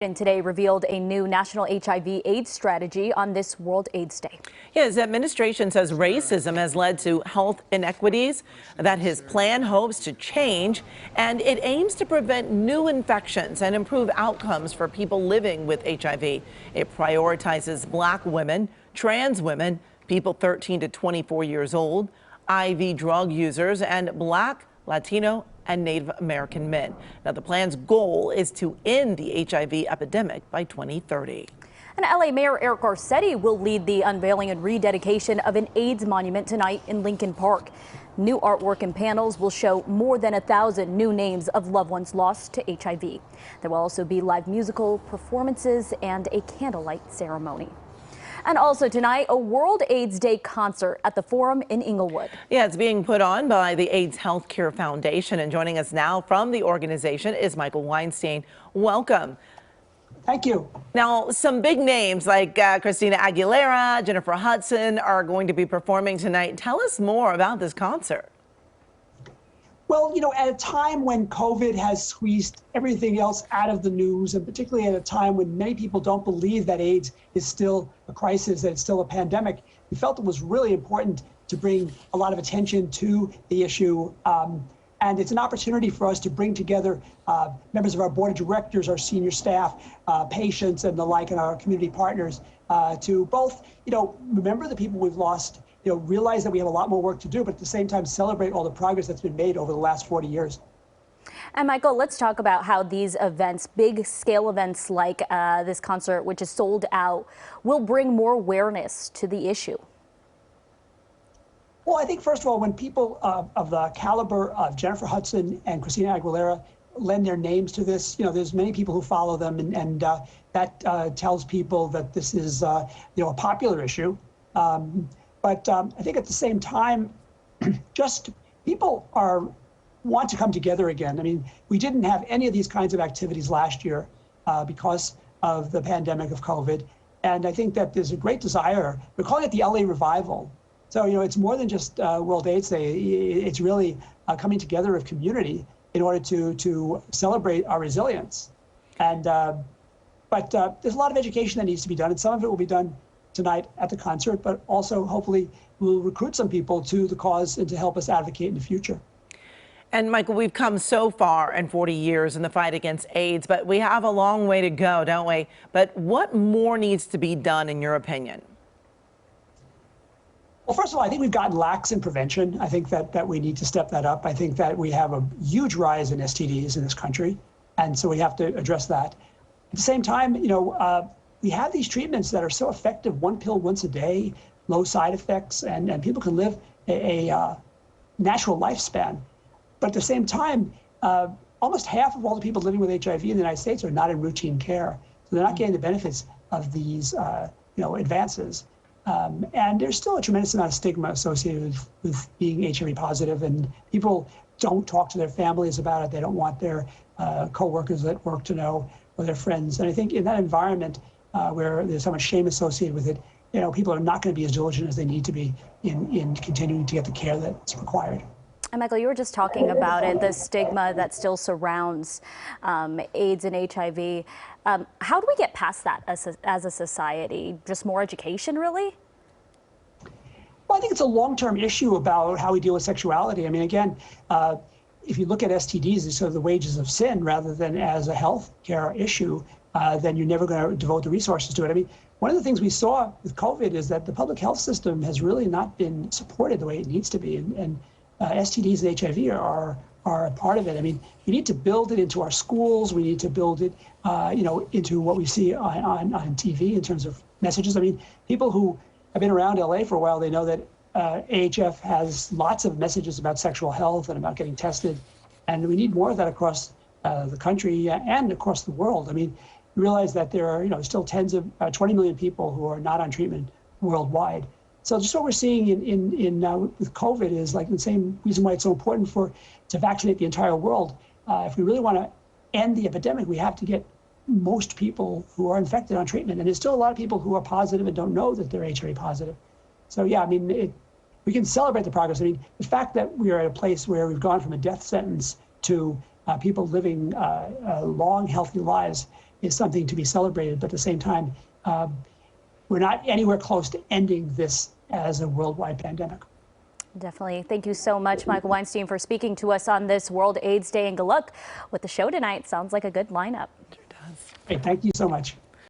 And today revealed a new national HIV/AIDS strategy on this World AIDS Day. His administration says racism has led to health inequities that his plan hopes to change, and it aims to prevent new infections and improve outcomes for people living with HIV. It prioritizes Black women, trans women, people 13 to 24 years old, IV drug users, and Black, Latino, and Native American men. Now, the plan's goal is to end the HIV epidemic by 2030. And LA Mayor Eric Garcetti will lead the unveiling and rededication of an AIDS monument tonight in Lincoln Park. New artwork and panels will show more than 1,000 new names of loved ones lost to HIV. There will also be live musical performances and a candlelight ceremony. And also tonight, a World AIDS Day concert at the Forum in Inglewood. Yeah, it's being put on by the AIDS Healthcare Foundation. And joining us now from the organization is Michael Weinstein. Welcome. Thank you. Now, some big names like Christina Aguilera, Jennifer Hudson are going to be performing tonight. Tell us more about this concert. Well, you know, at a time when COVID has squeezed everything else out of the news, and particularly at a time when many people don't believe that AIDS is still a crisis, that it's still a pandemic, we felt it was really important to bring a lot of attention to the issue. And it's an opportunity for us to bring together members of our board of directors, our senior staff, patients, and the like, and our community partners to both, you know, remember the people we've lost, you know, realize that we have a lot more work to do, but at the same time celebrate all the progress that's been made over the last 40 years. And Michael, let's talk about how these events, big scale events like this concert, which is sold out, will bring more awareness to the issue. Well, I think, first of all, when people of the caliber of Jennifer Hudson and Christina Aguilera lend their names to this, you know, there's many people who follow them, and that tells people that this is, you know, a popular issue. But I think at the same time, just people want to come together again. I mean, we didn't have any of these kinds of activities last year because of the pandemic of COVID. And I think that there's a great desire. We're calling it the LA Revival. So, you know, it's more than just World AIDS Day. It's really coming together of community in order to celebrate our resilience. And but there's a lot of education that needs to be done, and some of it will be done tonight at the concert, but also hopefully we'll recruit some people to the cause and to help us advocate in the future. And Michael, we've come so far in 40 years in the fight against AIDS, but we have a long way to go, don't we? But what more needs to be done, in your opinion? Well, first of all, I think we've gotten lax in prevention. I think that we need to step that up. I think that we have a huge rise in STDs in this country, and so we have to address that. At the same time, you know, we have these treatments that are so effective, one pill once a day, low side effects, and people can live a natural lifespan. But at the same time, almost half of all the people living with HIV in the United States are not in routine care. So they're not getting the benefits of these, you know, advances. And there's still a tremendous amount of stigma associated with being HIV positive, and people don't talk to their families about it. They don't want their coworkers at work to know, or their friends. And I think in that environment, where there's so much shame associated with it, you know, people are not going to be as diligent as they need to be in continuing to get the care that's required. And Michael, you were just talking about it, the stigma that still surrounds AIDS and HIV. How do we get past that as a society? Just more education, really? Well, I think it's a long-term issue about how we deal with sexuality. I mean, again, if you look at STDs as sort of the wages of sin rather than as a health care issue, then you're never going to devote the resources to it. I mean, one of the things we saw with COVID is that the public health system has really not been supported the way it needs to be. And STDs and HIV are a part of it. I mean, we need to build it into our schools. We need to build it, you know, into what we see on TV in terms of messages. I mean, people who have been around LA for a while, they know that AHF has lots of messages about sexual health and about getting tested. And we need more of that across the country and across the world. I mean, we realize that there are, you know, still 20 million people who are not on treatment worldwide. So just what we're seeing with COVID is like the same reason why it's so important to vaccinate the entire world. If we really want to end the epidemic, we have to get most people who are infected on treatment. And there's still a lot of people who are positive and don't know that they're HIV positive. So yeah, I mean, we can celebrate the progress. I mean, the fact that we are at a place where we've gone from a death sentence to people living long, healthy lives is something to be celebrated. But at the same time, we're not anywhere close to ending this as a worldwide pandemic. Definitely. Thank you so much, Michael Weinstein, for speaking to us on this World AIDS Day, and good luck with the show tonight. Sounds like a good lineup. Great. Thank you so much.